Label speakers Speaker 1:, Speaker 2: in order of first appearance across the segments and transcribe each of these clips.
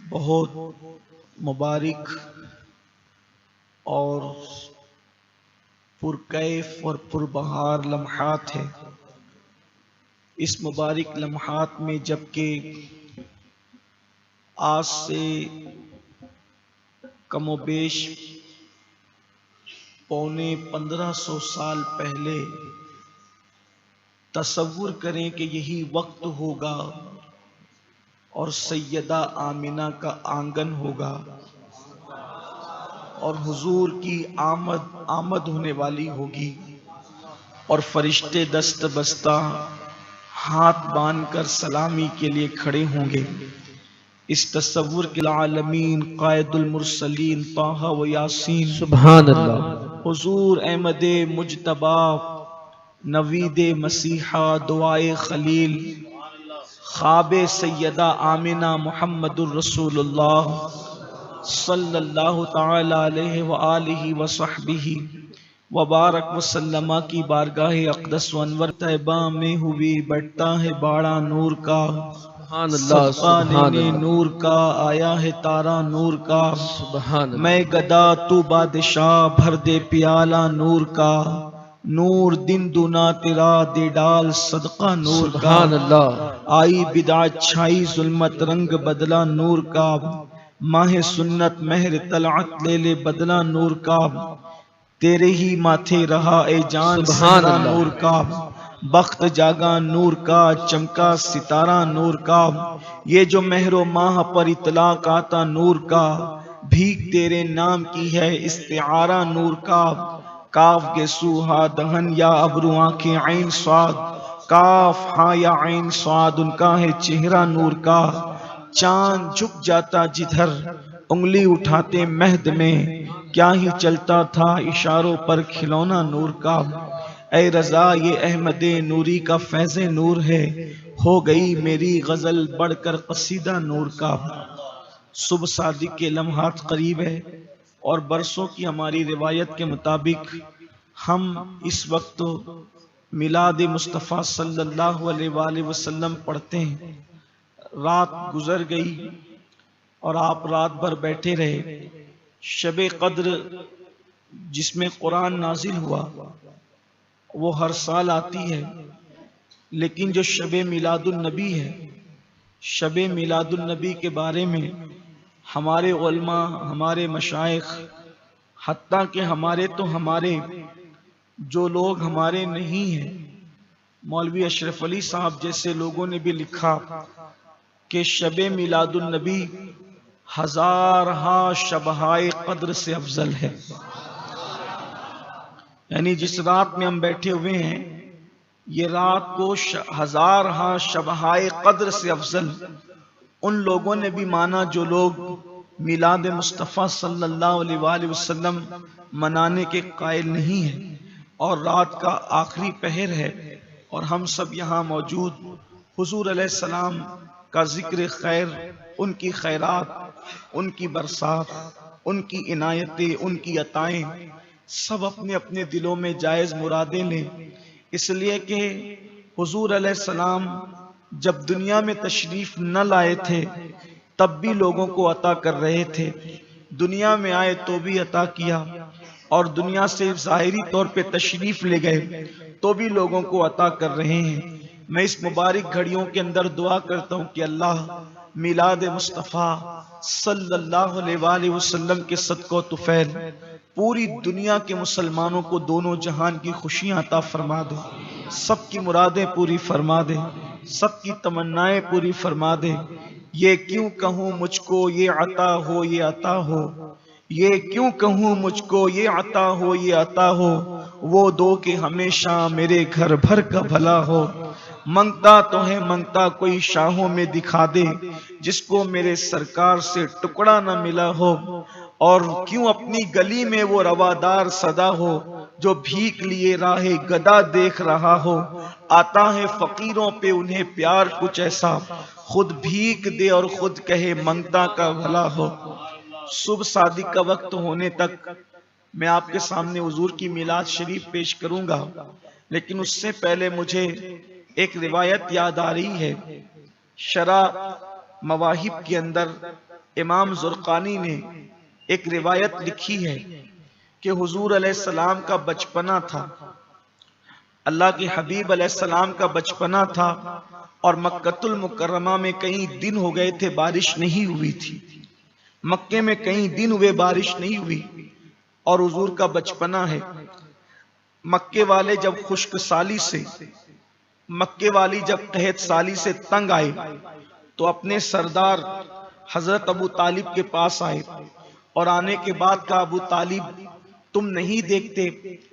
Speaker 1: बहुत मुबारक और पुरकैफ और पुरबहार लम्हात है। इस मुबारक लम्हात में जबकि आज से कमोबेश पौने 1500 साल पहले तसव्वुर करें कि यही वक्त होगा और सैयदा आमिना का आंगन होगा और हुजूर की आमद होने वाली होगी और फरिश्ते दस्त बस्ता हाथ बांधकर सलामी के लिए खड़े होंगे। इस तसव्वुर के आलमीन कायदुल मुरसलीन ताहा व यासीन
Speaker 2: सुभान अल्लाह।
Speaker 1: हुजूर अहमद मुजतबा नवीद मसीहा दुआए खलील ख्वाब सैयदा आमिना मुहम्मदुर रसूलुल्लाह सल्लल्लाहु ताला अलैहि व आलिहि व सहबिही व बारक वसल्लमा की बारगाह अक़दस व अनवर तैबा में हुई बढ़ता है बाड़ा नूर का,
Speaker 2: सुभान अल्लाह।
Speaker 1: सदका
Speaker 2: सुभान
Speaker 1: लेने
Speaker 2: अल्लाह।
Speaker 1: नूर का आया है तारा नूर का।
Speaker 2: सुभान अल्लाह।
Speaker 1: मैं गदा तू बादशाह भर दे प्याला नूर का, नूर दिन दुना तेरा दे डाल सदका नूर का।
Speaker 2: सुभान अल्लाह।
Speaker 1: आई बिदात छाई जुल्मत रंग बदला नूर का, माहे सुन्नत महर तलअत ले ले बदला नूर का। तेरे ही माथे रहा ए जान
Speaker 2: सुभान
Speaker 1: सहरा
Speaker 2: अल्लाह।
Speaker 1: नूर का, बख्त जागा नूर का चमका सितारा नूर का। ये जो महरो माह पर इतलाक आता नूर का, भीख तेरे नाम की है इस्तिआरा नूर का। काफ के सूहा दहन या अबरू आंखें आइन स्वाद, काफ हाँ या आइन स्वाद उनका है चेहरा नूर का। चांद झुक जाता जिधर उंगली उठाते महद में, क्या ही चलता था इशारों पर खिलौना नूर का। ऐ रजा ये अहमद नूरी का फैज़ नूर है, हो गई मेरी गजल बढ़कर कसीदा नूर का। सुबह सादिक के लम्हात करीब है और बरसों की हमारी रिवायत के मुताबिक हम इस वक्त मिलाद मुस्तफ़ा सल्लल्लाहु अलैहि वसल्लम पढ़ते हैं। रात गुजर गई और आप रात भर बैठे रहे। शबे कद्र जिसमें कुरान नाजिल हुआ वो हर साल आती है, लेकिन जो शबे मिलादुन नबी है, शबे मिलादुन नबी के बारे में हमारे उलमा, हमारे मशाइख, हत्ता कि हमारे जो लोग हमारे नहीं हैं, मौलवी अशरफ अली साहब जैसे लोगों ने भी लिखा कि शबे मिलादुन नबी हजार हा शबहाए कद्र से अफजल है। यानी जिस रात में हम बैठे हुए हैं, ये रात को हजार हा शबहाए कद्र से अफजल उन लोगों ने भी माना जो लोग मिलाद मुस्तफ़ा सल्लल्लाहु अलैहि वसल्लम मनाने के कायल नहीं हैं। और रात का आखिरी पहर है और हम सब यहाँ मौजूद हुजूर अलैहिस्सलाम का जिक्र खैर, उनकी खैरात, उनकी बरसात, उनकी इनायतें, उनकी अताएं सब अपने अपने दिलों में जायज़ मुरादें लें। इसलिए कि हुजूर अलैहिस्सलाम जब दुनिया में तशरीफ न लाए थे तब भी लोगों को अता कर रहे थे, दुनिया में आए तो भी अता किया, और दुनिया से ज़ाहिरी तौर पे तशरीफ ले गए तो भी लोगों को अता कर रहे हैं। मैं इस मुबारक घड़ियों के अंदर दुआ करता हूँ कि अल्लाह मिलाद मुस्तफ़ा सल्लल्लाहु अलैहि वसल्लम के सदक़ो तुफ़ैल पूरी दुनिया के मुसलमानों को दोनों जहान की खुशियाँ अता फरमा दे, सबकी मुरादें पूरी फरमा दे, सबकी तमन्नाएं पूरी फरमा दे। ये क्यों कहूँ मुझको ये अता हो, ये अता हो, ये क्यों कहूँ मुझको ये अता हो, ये अता हो, वो दो कि हमेशा मेरे घर भर का भला हो। मंगता तो है मंगता कोई शाहों में दिखा दे, जिसको मेरे सरकार से टुकड़ा न मिला हो। और क्यों अपनी गली में वो रवादार सदा हो, जो भीख लिए राहे गदा देख रहा हो। आता है फकीरों पे उन्हें प्यार कुछ ऐसा, खुद भीख दे और खुद कहे मंगता का भला हो। सुबह सादिक का वक्त होने तक मैं आपके सामने हुजूर की मिलाद शरीफ पेश करूंगा, लेकिन उससे पहले मुझे एक रिवायत याद आ रही है। शरा मवाहिब के अंदर इमाम ज़ुरक़ानी ने एक रिवायत लिखी है कि हुजूर अलैहिस्सलाम का बचपना था, अल्लाह के हबीब अलैहिस्सलाम का बचपना था और मक्कतुल मुकर्रमा में कई दिन हो गए थे बारिश नहीं हुई थी। मक्के में कई दिन हुए बारिश नहीं हुई और हुजूर का बचपना है। मक्के वाले जब खुश्क साली से, मक्के वाली जब कहत साली से तंग आए तो अपने सरदार हजरत अबू तालिब के पास आए और आने के बाद कहा, अबू तालिब तुम नहीं देखते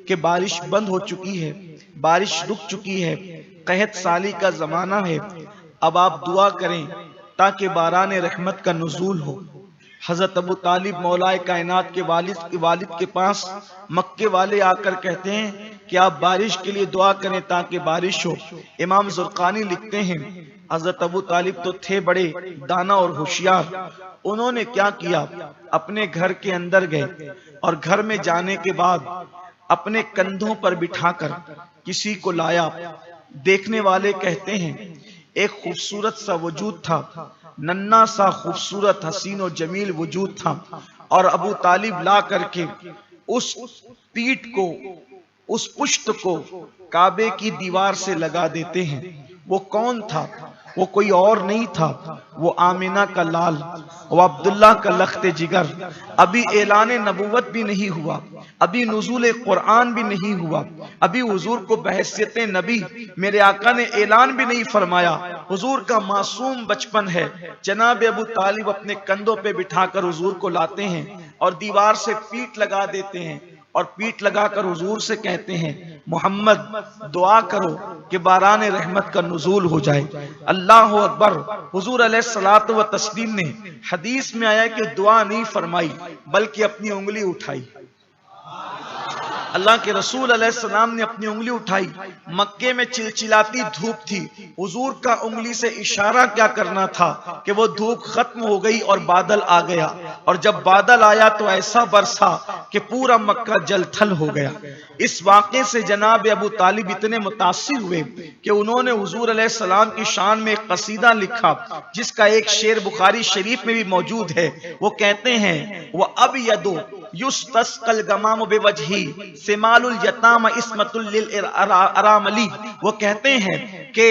Speaker 1: कि बारिश बंद हो चुकी है, बारिश रुक चुकी है, कहत साली का जमाना है, अब आप दुआ करें ताकि बारान रहमत का नुज़ूल हो। हजरत अबू तालिब मौलाए कायनात के वालिद के पास मक्के वाले आकर कहते हैं कि आप बारिश के लिए दुआ करें ताकि बारिश हो। इमाम ज़ुरक़ानी लिखते हैं हजरत अबू तालिब तो थे बड़े दाना और होशियार। उन्होंने क्या किया, अपने घर के अंदर गए और घर में जाने के बाद अपने कंधों पर बिठाकर किसी को लाया। देखने वाले कहते हैं एक खूबसूरत सा वजूद था, नन्ना सा खूबसूरत हसीन और जमील वजूद था और अबू तालिब ला करके उस पीठ को, उस पुश्त को काबे की दीवार से लगा देते हैं। वो कौन था? वो कोई और नहीं था, वो आमिना का लाल, वो अब्दुल्ला का लख्ते जिगर। अभी ऐलान नबूवत भी नहीं हुआ, अभी नुज़ूल कुरान भी नहीं हुआ, अभी हुजूर को बहैसियत नबी मेरे आका ने ऐलान भी नहीं फरमाया। हुजूर का मासूम बचपन है। जनाब अबू तालिब अपने कंधों पे बिठाकर हुजूर को लाते हैं और दीवार से पीठ लगा देते हैं और पीठ लगाकर हुजूर से कहते हैं, मोहम्मद दुआ करो कि बारान रहमत का नुज़ूल हो जाए। अल्लाह अकबर। हुजूर अलैहिस्सलातु व तस्लीम ने हदीस में आया कि दुआ नहीं फरमाई बल्कि अपनी उंगली उठाई। अल्लाह के रसूल अलैहिस्सलाम ने अपनी उंगली उठाई। मक्के में चिलचिलाती धूप थी, हुजूर का उंगली से इशारा क्या करना था कि वो धूप खत्म हो गई और बादल आ गया। और जब बादल आया तो ऐसा बरसा कि पूरा मक्का जलथल हो गया। इस वाक़े से जनाब अबू तालिब इतने मुतासिर हुए कि उन्होंने हुजूर अलैहिस्सलाम की शान में एक कसीदा लिखा जिसका एक शेर बुखारी शरीफ में भी मौजूद है। वो कहते हैं, वह अब यदो युस्तस्कल गमाम बेवजही सिमालुल यताम इस्मतुल लिल अरामली। वो कहते हैं कि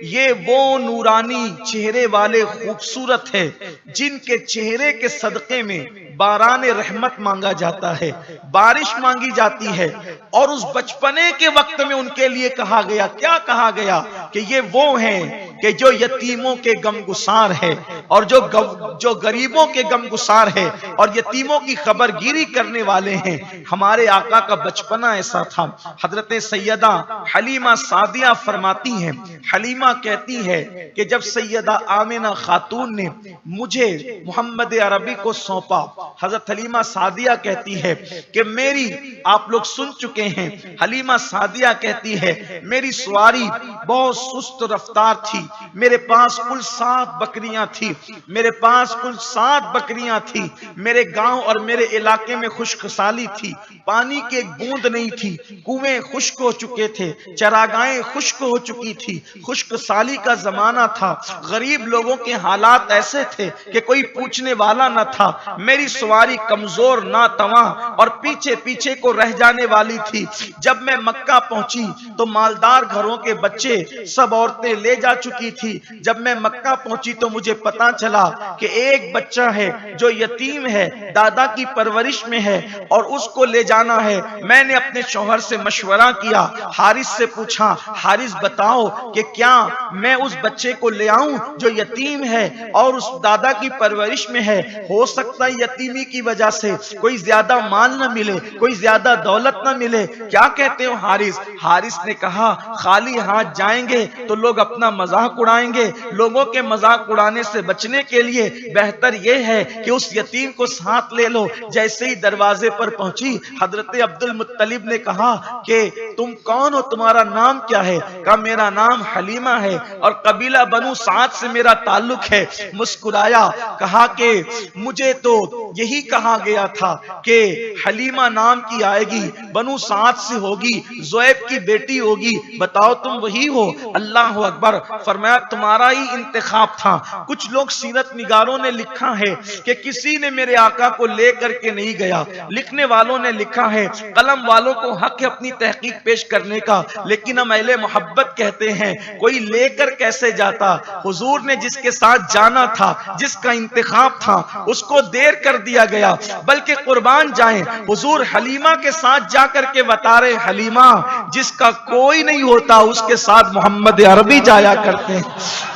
Speaker 1: ये वो नूरानी चेहरे वाले खूबसूरत है जिनके चेहरे के सदक़े में बारान रहमत मांगा जाता है, बारिश मांगी जाती है। और उस बचपने के वक्त में उनके लिए कहा गया, क्या कहा गया कि ये वो हैं कि जो यतीमों के गमगुसार है और जो गरीबों के गमगुसार है और यतीमों की खबरगिरी करने वाले हैं। हमारे आका का बचपना ऐसा था। हजरत सैयदा हलीमा सादिया फरमाती हैं, हलीमा कहती है कि जब सैयदा आमिना खातून ने मुझे मोहम्मद अरबी को सौंपा, हजरत हलीमा सादिया कहती है कि मेरी, आप लोग सुन चुके हैं, हलीमा सादिया कहती है मेरी सवारी बहुत सुस्त रफ्तार थी, मेरे पास कुल 7 बकरियां थी, मेरे पास कुल 7 बकरियां थी। मेरे गांव और मेरे इलाके में खुशकसाली थी, पानी की एक बूंद नहीं थी, कुएं खुश्क हो चुके थे, चरागाहें खुश्क हो चुकी थी, खुशकसाली का जमाना था। गरीब लोगों के हालात ऐसे थे कि कोई पूछने वाला न था। मेरी सवारी कमजोर ना तवा और पीछे पीछे को रह जाने वाली थी। जब मैं मक्का पहुंची तो मालदार घरों के बच्चे सब औरतें ले जा चुकी थी। जब मैं मक्का पहुंची तो मुझे पता चला कि एक बच्चा है जो यतीम है, दादा की परवरिश में है और उसको ले जाना है। मैंने अपने शौहर से मशवरा किया, हारिस से पूछा, हारिस बताओ कि क्या मैं उस बच्चे को ले आऊं जो यतीम है और उस दादा की परवरिश में है? हो सकता है यतीमी की वजह से कोई ज्यादा माल न मिले, कोई ज्यादा दौलत न मिले, क्या कहते हो हारिस? हारिस ने कहा, खाली हाथ जाएंगे तो लोग अपना मजाक उड़ाएंगे, लोगों के मजाक उड़ाने से बचने के लिए बेहतर यह है कि उस यतीम को साथ ले लो। जैसे ही दरवाजे पर पहुंची, हजरत अब्दुल मुत्तलिब ने कहा कि तुम कौन हो, तुम्हारा नाम क्या है? कहा मेरा नाम हलीमा है और कबीला बनु साद से मेरा ताल्लुक है। मुस्कुराया, कहा कि मुझे तो यही कहा गया था कि हलीमा नाम की आएगी, बनु साद से होगी, ज़ुएब की बेटी होगी। बताओ तुम वही हो? अल्लाह अकबर। फरमाया तुम्हारा ही इंतखाब था। कुछ लोग सीरत निगारों ने लिखा है कि किसी ने मेरे आका को लेकर के नहीं गया। लिखने वालों ने लिखा है, कलम वालों को हक है अपनी तहकीक पेश करने का, लेकिन हम अहले मोहब्बत कहते हैं कोई लेकर कैसे जाता। हुजूर ने जिसके साथ जाना था, जिसका इंतखाब था, उसको देर कर दिया गया। बल्कि कुर्बान जाएं, हुजूर हलीमा के साथ जाकर के बता रहे, हलीमा जिसका कोई नहीं होता उसके साथ मोहम्मद अरबी जाया करते हैं,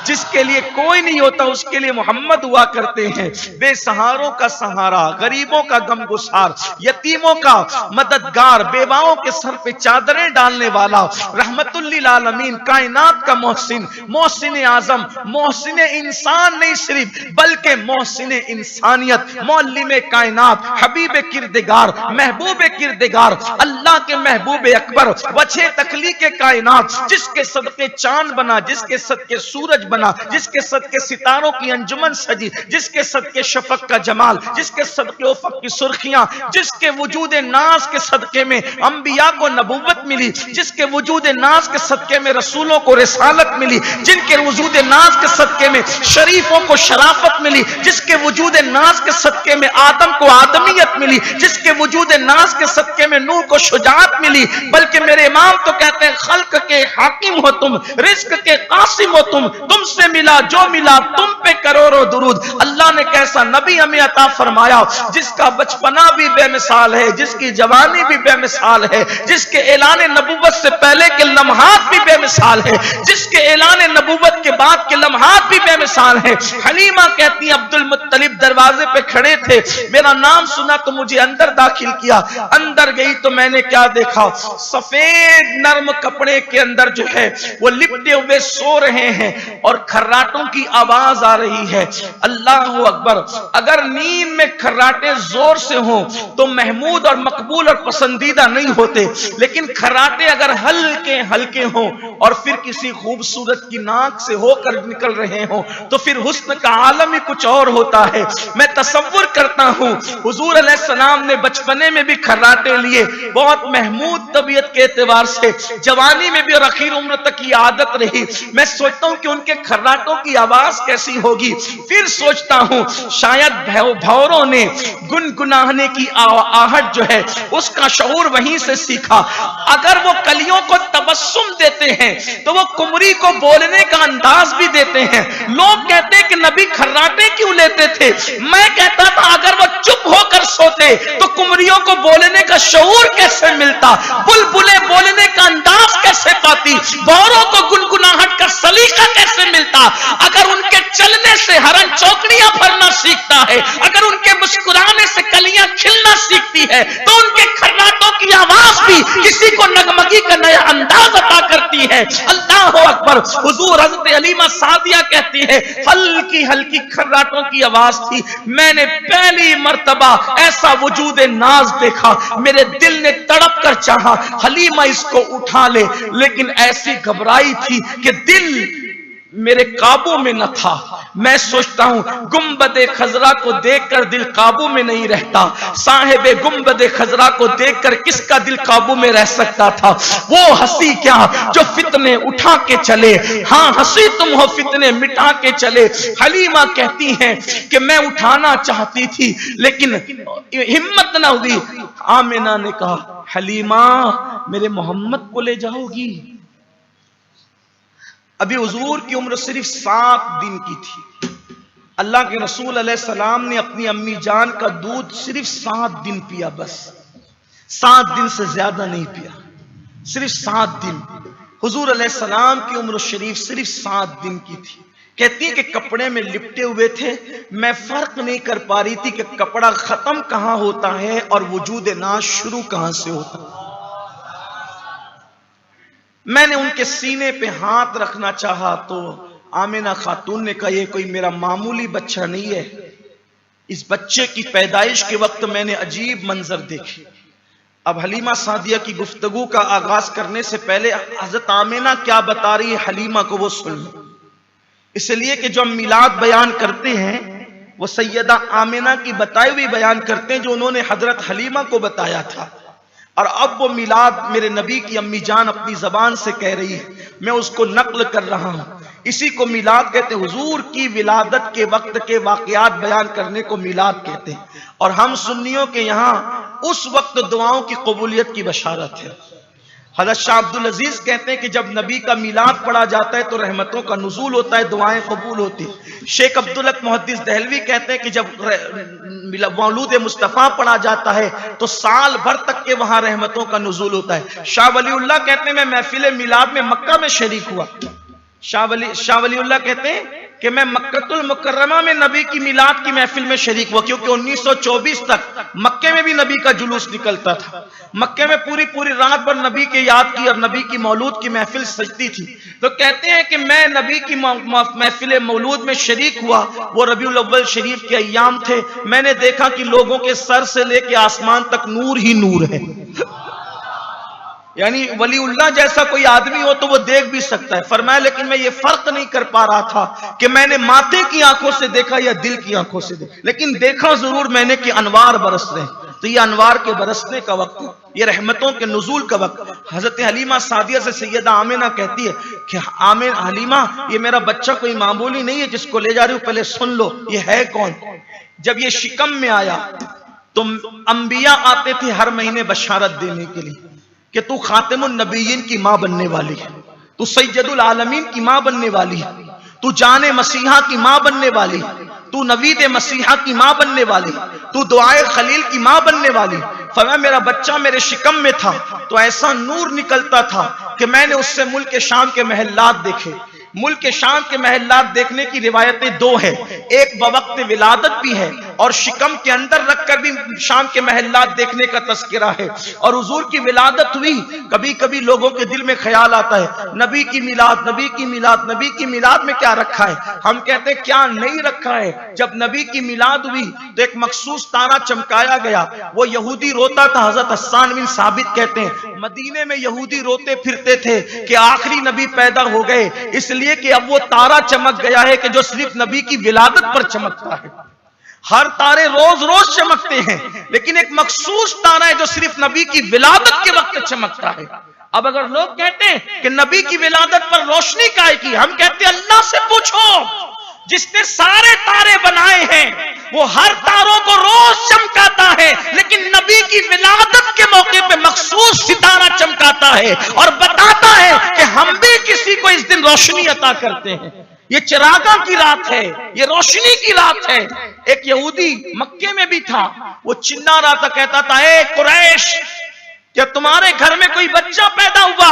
Speaker 1: जिसके लिए कोई नहीं होता उसके लिए मोहम्मद हुआ करते हैं। बेसहारों का सहारा, गरीबों का गमगुसार, यतीमों का मददगार, बेवाओं के सर पे चादरें डालने वाला, रहमतुल लिल आलमीन, कायनात का मोहसिन, मोहसिन आजम, मोहसिन इंसान नहीं सिर्फ बल्कि मोहसिन इंसानियत, मौलिम कायनात, हबीब किरदगार, महबूब किरदगार, अल्लाह के महबूब अकबर, वजह तखलीक कायनात, जिसके सदके चांद बना, जिसके सदके सूरज बना, जिसके सदके सितारों की अंजुमन सजी, जिसके सदके शफक का जमाल, जिसके सदके उफक की सुर्खियां, जिसके वजूद नास के सदके में अंबिया को नबुव्वत मिली, जिसके वजूद नास के सदके में रसूलों को रिसालत मिली, जिनके वजूद नास के सदके में शरीफों को शराफत मिली, जिसके वजूद नास के सदके में आदम को आदमियत मिली, जिसके वजूद नास के सदके में नूह को शुजाअत मिली। बल्कि मेरे इमाम तो कहते हैं, खल्क के हाकिम हो तुम, रिज्क के कासिम हो तुमसे मिला जो मिला तुम पे करोड़ों दुरूद। अल्लाह ने कैसा नबी हमें अता फरमाया, जिसका बचपना भी बेमिसाल है, जिसकी जवानी भी बेमिसाल है, जिसके ऐलान नबुव्वत से पहले के लम्हात भी बेमिसाल है, जिसके ऐलान नबुव्वत के बाद के लम्हात भी बेमिसाल है। हलीमा कहती है, अब्दुल मुत्तलिब दरवाजे पे खड़े थे, मेरा नाम सुना तो मुझे अंदर दाखिल किया। अंदर गई तो मैंने क्या देखा, सफेद नर्म कपड़े के अंदर जो है वो लिपटे हुए सो रहे हैं और खर्राटों की आवाज आ रही है। अल्लाह अकबर। अगर नींद में खर्राटे जोर से हों तो महमूद और मकबूल और पसंदीदा नहीं होते, लेकिन खर्राटे अगर हल्के हल्के हों और फिर किसी खूबसूरत की नाक से होकर निकल रहे हों तो फिर हुस्न का आलम ही कुछ और होता है। मैं तसव्वुर करता हूं हुजूर अलैहिस्सलाम ने बचपने में भी खर्राटे लिए, बहुत महमूद तबीयत के एतबार से, जवानी में भी और आखिर उम्र तक की आदत रही। मैं सोचता हूं कि उनके खर्राटों की आवाज कैसी होगी। फिर सोचता हूं शायद भौरों ने गुनगुनाने की आहट जो है उसका शऊर वहीं से सीखा। अगर वो कलियों को तबस्सुम देते हैं तो वो कुमरी को बोलने का अंदाज भी देते हैं। लोग कहते हैं कि नबी खर्राटे क्यों लेते थे, मैं कहता था अगर वो चुप होकर सोते तो कुमरियों को बोलने का शऊर कैसे मिलता, बुलबुले बोलने का अंदाज कैसे पाती, भौरों को गुनगुनाहट का सलीका कैसे मिलता। अगर उनके चलने से हरन चौकड़ियां भरना सीखता है, अगर उनके मुस्कुराने से कलियां खिलना सीखती है, तो उनके खर्राटों की आवाज भी किसी को नगमगी का नया अंदाज अता करती है। अल्लाह अकबर। हुजूर हज़रत हलीमा सादिया कहती है, हल्की हल्की खर्राटों की आवाज थी। मैंने पहली मर्तबा ऐसा वजूद नाज देखा, मेरे दिल ने तड़प कर चाहा हलीमा इसको उठा ले, लेकिन ऐसी घबराई थी कि दिल मेरे काबू में न था। मैं सोचता हूं गुंबदे खजरा को देखकर दिल काबू में नहीं रहता, साहिबे गुंबदे खजरा को देखकर किसका दिल काबू में रह सकता था। वो हंसी क्या जो फितने उठा के चले, हाँ हंसी तुम हो फितने मिटा के चले। हलीमा कहती हैं कि मैं उठाना चाहती थी लेकिन हिम्मत ना हुई। आमिना ने कहा, हलीमा मेरे मोहम्मद को ले जाओगी? अभी हुजूर की उम्र सिर्फ 7 दिन की थी। अल्लाह के रसूल अलैहिस्सलाम ने अपनी अम्मी जान का दूध सिर्फ 7 दिन पिया, बस 7 दिन से ज्यादा नहीं पिया, सिर्फ 7 दिन। हुजूर अलैहिस्सलाम की उम्र शरीफ सिर्फ 7 दिन की थी। कहती है कि कपड़े में लिपटे हुए थे, मैं फर्क नहीं कर पा रही थी कि कपड़ा खत्म कहां होता है और वजूद नाज शुरू कहां से होता है। मैंने उनके सीने पे हाथ रखना चाहा तो आमिना खातून ने कहा, यह कोई मेरा मामूली बच्चा नहीं है। इस बच्चे की पैदाइश के वक्त मैंने अजीब मंजर देखे। अब हलीमा सादिया की गुफ्तगू का आगाज करने से पहले हजरत आमिना क्या बता रही है हलीमा को वो सुन लो, इसलिए कि जो हम मिलाद बयान करते हैं वो सैयदा आमिना की बताई हुई बयान करते हैं जो उन्होंने हजरत हलीमा को बताया था। और अब वो मिलाद मेरे नबी की अम्मी जान अपनी जबान से कह रही है, मैं उसको नक्ल कर रहा हूं। इसी को मिलाद कहते हैं। हुजूर की विलादत के वक्त के वाकयात बयान करने को मिलाद कहते हैं। और हम सुन्नियों के यहाँ उस वक्त दुआओं की कबूलियत की बशारत है। हज़रत शाह अब्दुल अजीज कहते हैं कि जब नबी का मिलाद पढ़ा जाता है तो रहमतों का नुज़ूल होता है, दुआएं कबूल होती है। शेख अब्दुल हक मुहद्दिस दहलवी कहते हैं कि जब मौलूद मुस्तफ़ा पढ़ा जाता है तो साल भर तक के वहां रहमतों का नुज़ूल होता है। शाह वलीउल्लाह कहते हैं मैं महफिल मिलाद में मक्का में शरीक हुआ। शाह वलीउल्लाह कहते हैं कि मैं मक्कतुल मुकर्रमा में नबी की मिलाद की महफिल में शरीक हुआ, क्योंकि 1924 तक मक्के में भी नबी का जुलूस निकलता था। मक्के में पूरी पूरी रात भर नबी के याद की और नबी की मौलूद की महफिल सजती थी। तो कहते हैं कि मैं नबी की महफिल मौलूद में शरीक हुआ। वो रबीउल अव्वल शरीफ के अय्याम थे। मैंने देखा कि लोगों के सर से लेके आसमान तक नूर ही नूर है। यानी वलीउल्लाह जैसा कोई आदमी हो तो वो देख भी सकता है। फरमाया लेकिन मैं ये फर्क नहीं कर पा रहा था कि मैंने माथे की आंखों से देखा या दिल की आंखों से देखा, लेकिन देखा जरूर मैंने कि अनवार बरस रहे हैं। तो ये अनवार के बरसने का वक्त, ये रहमतों के नुज़ूल का वक्त। हजरत हलीमा सादिया से सैयदा आमिना कहती है कि आमिन हलीमा, ये मेरा बच्चा कोई मामूली नहीं है जिसको ले जा रही हूं, पहले सुन लो ये है कौन। जब ये शिकम में आया तो अंबिया आते थे हर महीने बशारत देने के लिए कि तू खातिमुन नबीयीन की मां बनने वाली है, तू सैयदुल आलमीन की मां बनने वाली है, तू जाने मसीहा की मां बनने वाली, तू नवीद मसीहा की मां बनने वाली, तू दुआए खलील की मां बनने वाली। फरमाया मेरा बच्चा मेरे शिकम में था तो ऐसा नूर निकलता था कि मैंने उससे मुल्क शाम के महल्लात देखे। मुल्क शाम के महल्लात देखने की रिवायतें दो है, एक बवक्त विलादत भी है और शिकम के अंदर रखकर भी शाम के महल्लात देखने का तस्करा है। और हुजूर की विलादत हुई, कभी कभी लोगों के दिल में ख्याल आता है नबी की मिलाद, नबी की मिलाद, नबी की मिलाद में क्या रखा है। हम कहते हैं क्या नहीं रखा है। जब नबी की मिलाद हुई तो एक मखसूस तारा चमकाया गया, वो यहूदी रोता था। हजरत हस्सान बिन साबित कहते हैं मदीने में यहूदी रोते फिरते थे कि आखिरी नबी पैदा हो गए, इसलिए कि अब वो तारा चमक गया है कि जो सिर्फ नबी की विलादत पर चमकता है। हर तारे रोज रोज चमकते हैं, लेकिन एक मखसूस तारा है जो सिर्फ नबी की विलादत के वक्त चमकता है। अब अगर लोग कहते हैं कि नबी की विलादत पर रोशनी काहे की, हम कहते हैं अल्लाह से पूछो जिसने सारे तारे बनाए हैं वो हर तारों को रोज चमकाता है, लेकिन नबी की विलादत के मौके पे मखसूस सितारा चमकाता है और बताता है कि हम भी किसी को इस दिन रोशनी अता करते हैं। ये चिरागा की रात है, ये रोशनी की रात है। एक यहूदी मक्के में भी था, वो चिल्ला रहा था, कहता था ए कुरैश, क्या तुम्हारे घर में कोई बच्चा पैदा हुआ?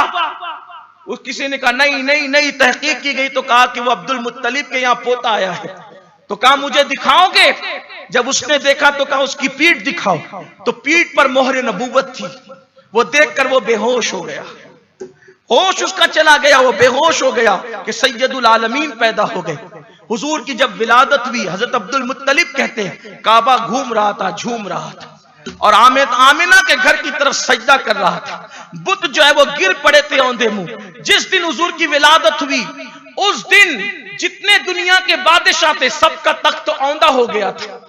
Speaker 1: उस किसी ने कहा नहीं नहीं नहीं। तहकीक की गई तो कहा कि वो अब्दुल मुत्तलिब के यहाँ पोता आया है। तो कहा मुझे दिखाओगे? जब उसने देखा तो कहा उसकी पीठ दिखाओ, तो पीठ पर मोहर नबूवत थी। वो देखकर वो बेहोश हो गया, होश उसका चला गया, वो बेहोश हो गया कि सैयदुल आलमीन पैदा हो गए। हुजूर की जब विलादत हुई, हजरत अब्दुल मुत्तलिब कहते हैं काबा घूम रहा था, झूम रहा था और आमिना के घर की तरफ सजदा कर रहा था। बुत जो है वो गिर पड़े थे औंधे मुंह। जिस दिन हुजूर की विलादत हुई उस दिन जितने दुनिया के बादशाह थे सबका तख्त औंधा हो गया था,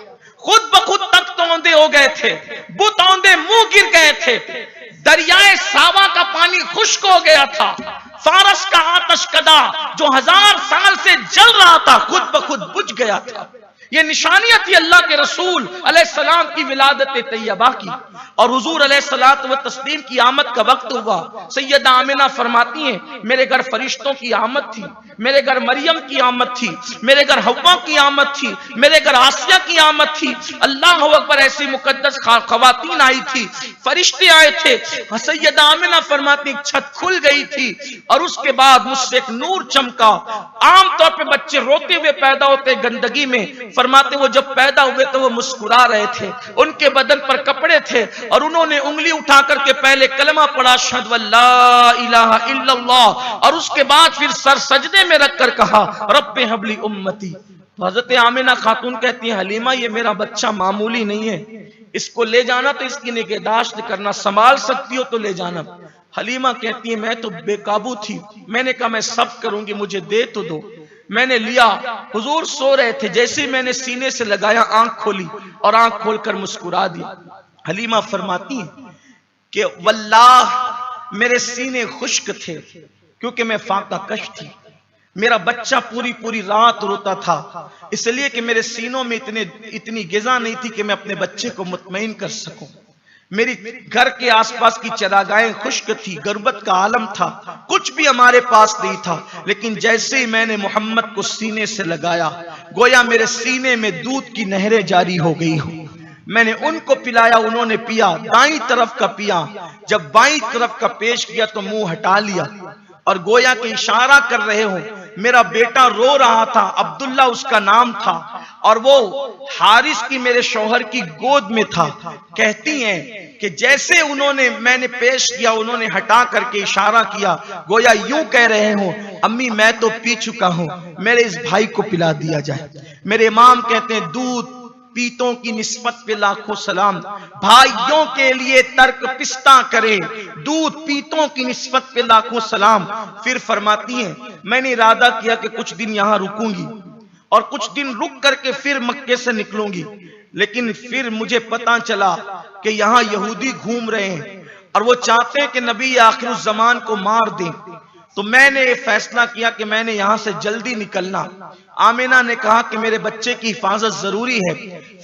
Speaker 1: खुद ब खुद तख्त औंधे हो गए थे, बुत औंधे मुंह गिर गए थे, दरियाए सावा का पानी खुश्क हो गया था, फारस का आतशकदा जो 1000 साल से जल रहा था खुद ब खुद बुझ गया था। ये निशानियत थी अल्लाह के रसूल अलैहिस्सलाम की विलादत तैयबा की। और हुजूर अलैहिस्सलात व तस्लीम की आमद का वक्त हुआ। सैयदा आमिना फरमाती हैं मेरे घर फरिश्तों की आमद थी, मेरे घर मरियम की आमद थी, मेरे घर हव्वा की आमद थी, मेरे घर आसिया की आमद थी। अल्लाह अकबर, ऐसी मुकद्दस खवातीन आई थी, फरिश्ते आए थे। सैयदा आमिना फरमाती छत खुल गई थी और उसके बाद मुझसे एक नूर चमका। आमतौर पर बच्चे रोते हुए पैदा होते गंदगी में, फरमाते वो जब पैदा हुए तो वो मुस्कुरा रहे थे, उनके बदन पर कपड़े थे और उन्होंने उंगली उठा करके पहले कलमा पढ़ा अशहदु अल्ला इलाहा इल्लल्लाह और उसके बाद फिर सर सजदे में रखकर कहा रब्बे हबली उम्मती। हजरत आमिना खातून कहती है हलीमा ये मेरा बच्चा मामूली नहीं है, इसको ले जाना तो इसकी निगहदाश्त करना, संभाल सकती हो तो ले जाना। हलीमा कहती है मैं तो बेकाबू थी, मैंने कहा मैं सब करूंगी, मुझे दे तो दो। मैंने लिया, हुजूर सो रहे थे, जैसे ही मैंने सीने से लगाया आंख खोली और आंख खोलकर मुस्कुरा दिया। हलीमा फरमाती है कि वल्लाह मेरे सीने खुश्क थे क्योंकि मैं फाका कश थी। मेरा बच्चा पूरी पूरी रात रोता था, इसलिए कि मेरे सीनों में इतनी गिज़ा नहीं थी कि मैं अपने बच्चे को मुतमईन कर सकूं। मेरी घर के आसपास की चरागाहें खुश्क थी, गुर्बत का आलम था, कुछ भी हमारे पास नहीं था। लेकिन जैसे ही मैंने मोहम्मद को सीने से लगाया, गोया मेरे सीने में दूध की नहरें जारी हो गई हो। मैंने उनको पिलाया, उन्होंने पिया, दाईं तरफ का पिया, जब बाईं तरफ का पेश किया तो मुंह हटा लिया और गोया के इशारा कर रहे हो। मेरा बेटा रो रहा था, अब्दुल्ला उसका नाम था, और वो हारिस की मेरे शौहर की गोद में था। कहती हैं कि जैसे मैंने पेश किया, उन्होंने हटा करके इशारा किया, गोया यूं कह रहे हो अम्मी मैं तो पी चुका हूं, मेरे इस भाई को पिला दिया जाए। मेरे इमाम कहते हैं दूध पीतों की निस्बत पे लाखों सलाम, भाइयों के लिए तर्क पिस्ता करे, दूध पीतों की निस्बत पे लाखों सलाम। फिर फरमाती हैं मैंने इरादा किया कि कुछ दिन यहां रुकूंगी और कुछ दिन रुक करके फिर मक्के से निकलूंगी, लेकिन फिर मुझे पता चला कि यहां यहूदी घूम रहे हैं और वो चाहते हैं कि नबी आखिरुज़ ज़मान को मार दें। तो मैंने ये फैसला किया कि मैंने यहां से जल्दी निकलना। आमिना ने कहा कि मेरे बच्चे की हिफाजत जरूरी है।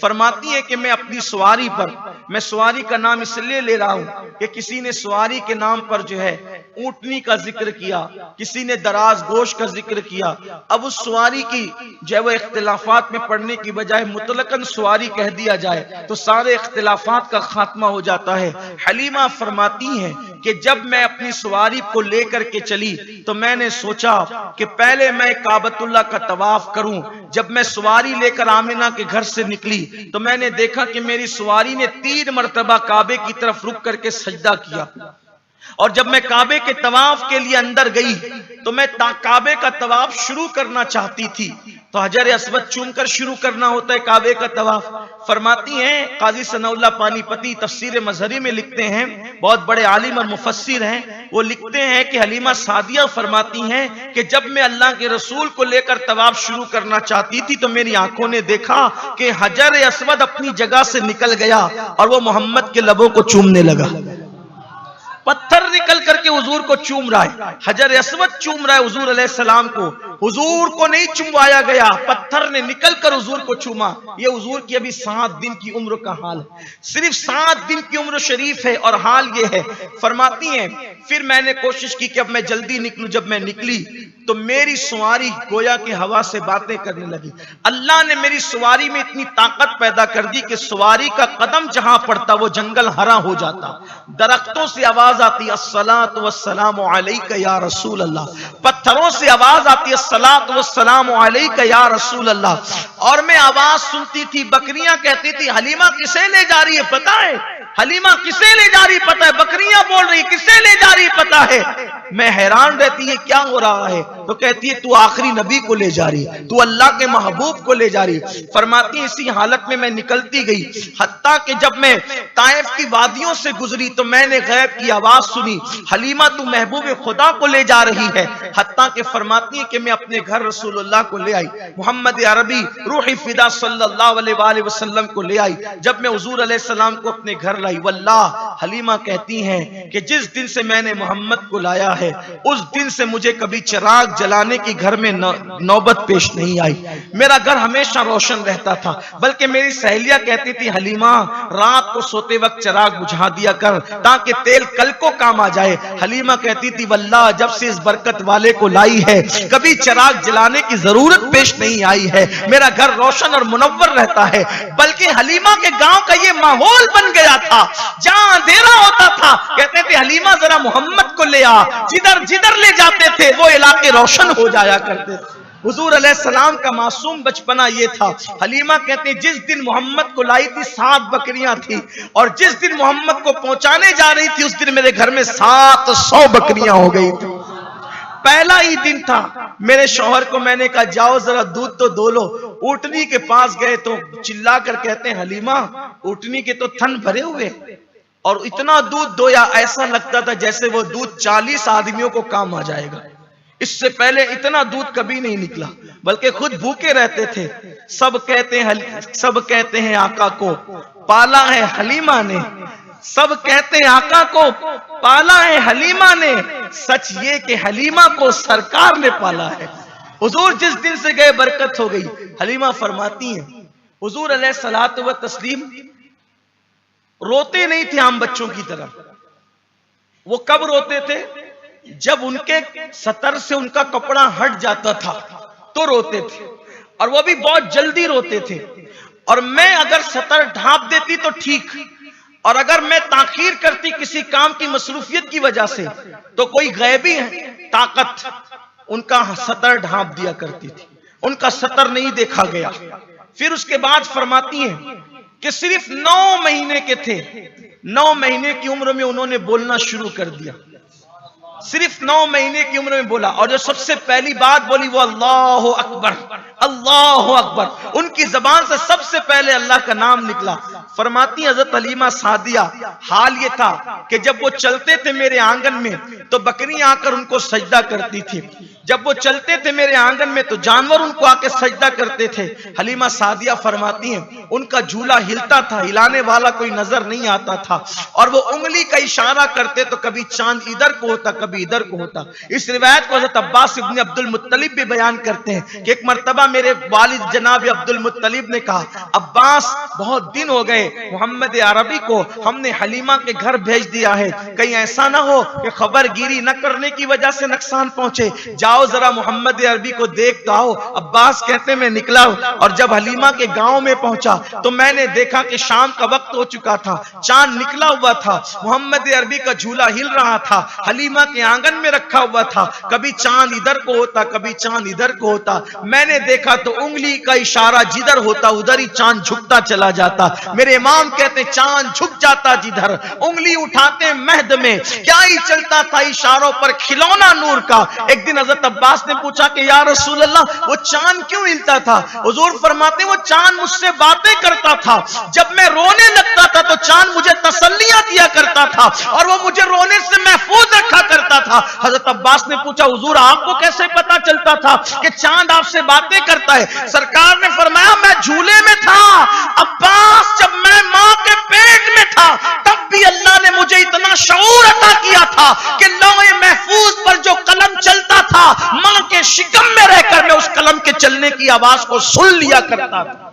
Speaker 1: फरमाती है कि मैं अपनी सवारी पर, मैं सवारी का नाम इसलिए ले रहा हूं कि किसी ने सवारी के नाम पर जो है ऊंटनी का जिक्र किया, किसी ने दराज गोश का जिक्र किया। अब उस सवारी की जो है वो इख्तिलाफात में पढ़ने की बजाय मुतलकन सवारी कह दिया जाए तो सारे इख्तिलाफात का खात्मा हो जाता है। हलीमा फरमाती हैं कि जब मैं अपनी सवारी को लेकर के चली तो मैंने सोचा कि पहले मैं काबतुल्लाह का तवाफ करूं। जब मैं सवारी लेकर आमिना के घर से निकली तो मैंने देखा कि मेरी सवारी ने 3 मरतबा काबे की तरफ रुक करके सजदा किया, और जब मैं काबे के तवाफ के लिए अंदर गई तो मैं काबे का तवाफ शुरू करना चाहती थी, तो हजर अस्वद चूमकर शुरू करना होता है काबे का तवाफ। फरमाती हैं काजी सनाउल्लाह पानीपती तफसीर मजहरी में लिखते हैं, बहुत बड़े आलिम और मुफस्सिर हैं, वो लिखते हैं कि हलीमा सादिया फरमाती हैं कि जब मैं अल्लाह के रसूल को लेकर तवाफ शुरू करना चाहती थी तो मेरी आंखों ने देखा कि हजर अस्वद अपनी जगह से निकल गया और वो मोहम्मद के लबों को चूमने लगा। पत्थर निकल करके हुजूर को चूम रहा है, हजर अस्वद चूम रहा है हुजूर अलैहिस्सलाम को। हुजूर को नहीं चुमवाया गया, पत्थर ने निकल कर हुजूर को चूमा। ये हुजूर की अभी 7 दिन की उम्र का हाल है, सिर्फ 7 दिन की उम्र शरीफ है और हाल ये है। फरमाती हैं फिर मैंने कोशिश की कि अब मैं जल्दी निकलूं। जब मैं निकली तो मेरी सवारी गोया की हवा से बातें करने लगी। अल्लाह ने मेरी सवारी में इतनी ताकत पैदा कर दी कि सवारी का कदम जहां पड़ता वो जंगल हरा हो जाता। दरख्तों से आवाज आती अस्सलातु वस्सलामु अलैका या रसूल अल्लाह, पत्थरों से आवाज आती अस्सलातु वस्सलामु अलैका या रसूल अल्लाह। और मैं आवाज सुनती थी, बकरियां कहती थी हलीमा किसे ले जा रही है पता है, हलीमा किसे ले जा रही पता है, बकरियां बोल रही किसे ले जा रही पता है। मैं हैरान रहती है क्या हो रहा है, तो कहती है तू आखिरी नबी को ले जा रही, तू अल्लाह के महबूब को ले जा रही। फरमाती है इसी हालत में मैं निकलती गई, हत्ता कि जब मैं ताइफ की वादियों से गुजरी तो मैंने गैब की आवाज सुनी, हलीमा तू महबूब खुदा को ले जा रही है। हत्ता कि फरमाती है कि मैं अपने घर रसूलुल्लाह को ले आई, मोहम्मद अरबी रूही फिदा सल्लल्लाहु अलैहि वसल्लम को ले आई। जब मैं हुजूर अलैहिस्सलाम को अपने घर लाई, वल्लाह हलीमा कहती हैं कि जिस दिन से मैंने मोहम्मद को लाया है उस दिन से मुझे कभी चिराग जलाने की घर में नौबत पेश नहीं आई। मेरा घर हमेशा रोशन रहता था, बल्कि मेरी सहेलियां कहती थी हलीमा रात को सोते वक्त चिराग बुझा दिया कर ताकि तेल कल को काम आ जाए। हलीमा कहती थी वल्लाह जब से इस बरकत वाले को लाई है कभी चिराग जलाने की जरूरत पेश नहीं आई है, मेरा घर रोशन और मुनव्वर रहता है। बल्कि हलीमा के गांव का ये माहौल बन गया था जहां अंधेरा होता था, कहते थे हलीमा जरा मोहम्मद को ले आ, जिधर जिधर ले जाते थे वो इलाके रोशन हो जाया करते थे। हुजूर अलैहिस्सलाम का मासूम बचपना ये था। हलीमा कहते जिस दिन मोहम्मद को लाई थी 7 बकरियां थी, और जिस दिन मोहम्मद को पहुंचाने जा रही थी उस दिन मेरे घर में 700 बकरियां हो गई थी। पहला ही दिन था, मेरे शौहर को मैंने कहा जाओ जरा दूध तो दो लो। ऊँटनी के पास गए तो चिल्ला कर कहते हैं हलीमा ऊँटनी के तो थन भरे हुए, और इतना दूध दोया ऐसा लगता था जैसे वो दूध 40 आदमियों को काम आ जाएगा। इससे पहले इतना दूध कभी नहीं निकला, बल्कि खुद भूखे रहते थे। सब कहते हैं आका को पाला है हलीमा ने, सब कहते हैं आका को पाला है हलीमा ने, सच ये कि हलीमा को सरकार ने पाला है। हुजूर जिस दिन से गए बरकत हो गई। हलीमा फरमाती हैं हुजूर अलैहिस्सलातु व तस्लीम रोते नहीं थे आम बच्चों की तरह। वो कब रोते थे? जब उनके सतर से उनका कपड़ा हट जाता था तो रोते थे, और वो भी बहुत जल्दी रोते थे। और मैं अगर सतर ढांप देती तो ठीक, और अगर मैं ताखीर करती किसी काम की मसरूफियत की वजह से तो कोई गैबी ताकत उनका सतर ढांप दिया करती थी, उनका सतर नहीं देखा गया। फिर उसके बाद फरमाती हैं कि सिर्फ 9 महीने के थे, 9 महीने की उम्र में उन्होंने बोलना शुरू कर दिया। सिर्फ 9 महीने की उम्र में बोला, और जो सबसे पहली बात बोली वो अल्लाह अकबर, अल्लाह अकबर। उनकी जबान से सबसे पहले अल्लाह का नाम निकला। फरमाती हजरत हलीमा सादिया, हाल ये था कि जब वो चलते थे मेरे आंगन में तो बकरियां आकर उनको सजदा करती थी। जब वो चलते थे मेरे आंगन में तो जानवर उनको आके सजदा करते थे। हलीमा सादिया फरमाती हैं उनका झूला हिलता था, हिलाने वाला कोई नजर नहीं आता था, और वो उंगली का इशारा करते तो कभी चांद इधर को होता कभी इधर को होता। इस रिवायत को हज़रत अब्बास इब्न अब्दुल मुत्तलिब भी बयान करते हैं कि एक मर्तबा मेरे वालिद जनाब अब्दुल मुत्तलिब ने कहा, अब्बास बहुत दिन हो गए मोहम्मद अरबी को हमने हलीमा के घर भेज दिया है, कहीं ऐसा ना हो कि खबर गिरी न करने की वजह से नुकसान पहुंचे, जाओ जरा मोहम्मद अरबी को देख तो आओ। अब्बास कहते मैं निकला, और जब हलीमा के गांव में पहुंचा तो मैंने देखा कि शाम का वक्त हो चुका था, चांद निकला हुआ था, मोहम्मद अरबी का झूला हिल रहा था, हलीमा के आंगन में रखा हुआ था, कभी चांद इधर को होता कभी चांद इधर को होता। मैंने देखा तो उंगली का इशारा जिधर होता उधर ही चांद झुकता चला जाता। मेरे इमाम कहते चांद झुक जाता जिधर, उंगली उठाते महद में, क्या ही चलता था इशारों पर खिलौना नूर का। एक दिन हज़रत अब्बास ने पूछा कि या रसूल अल्लाह वो चांद क्यों हिलता था? हुजूर फरमाते वो चांद मुझसे बातें करता था, जब मैं रोने लगता था तो चांद मुझे तसल्लियां दिया करता था, और वो मुझे रोने से महफूज रखा करता था। हज़रत अब्बास ने पूछा हुजूर आपको कैसे पता चलता था कि चांद आपसे बातें करता है? सरकार ने फरमाया मैं झूले में था अब्बास, जब मैं मां के पेट में था तब भी अल्लाह ने मुझे इतना शऊर अता किया था कि लौहे महफूज पर जो कलम चलता था मां के शिकम में रहकर मैं उस कलम के चलने की आवाज को सुन लिया करता था।